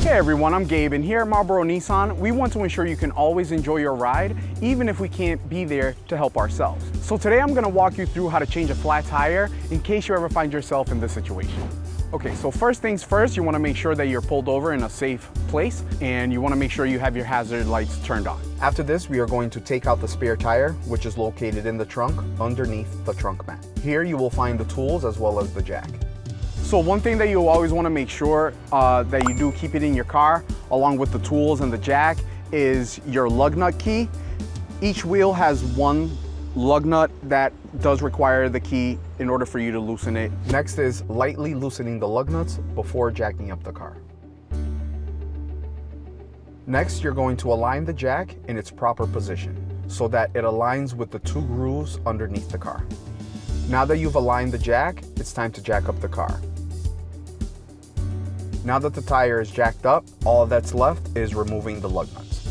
Hey everyone, I'm Gabe, and here at Marlboro Nissan, we want to ensure you can always enjoy your ride, even if we can't be there to help ourselves. So today I'm gonna walk you through how to change a flat tire in case you ever find yourself in this situation. Okay, so first things first, you wanna make sure that you're pulled over in a safe place, and you wanna make sure you have your hazard lights turned on. After this, we are going to take out the spare tire, which is located in the trunk underneath the trunk mat. Here you will find the tools as well as the jack. So one thing that you always want to make sure that you do keep it in your car, along with the tools and the jack, is your lug nut key. Each wheel has one lug nut that does require the key in order for you to loosen it. Next is lightly loosening the lug nuts before jacking up the car. Next, you're going to align the jack in its proper position so that it aligns with the two grooves underneath the car. Now that you've aligned the jack, it's time to jack up the car. Now that the tire is jacked up, all that's left is removing the lug nuts.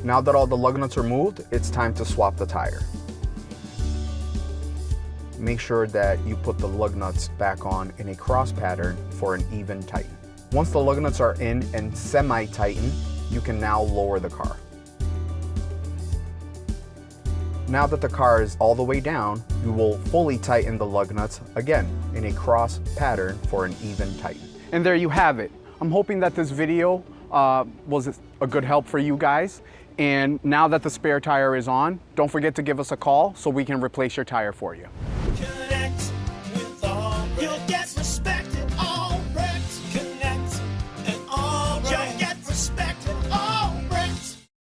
Now that all the lug nuts are moved, it's time to swap the tire. Make sure that you put the lug nuts back on in a cross pattern for an even tighten. Once the lug nuts are in and semi-tighten, you can now lower the car. Now that the car is all the way down, you will fully tighten the lug nuts again in a cross pattern for an even tighten. And there you have it. I'm hoping that this video was a good help for you guys. And now that the spare tire is on, don't forget to give us a call so we can replace your tire for you.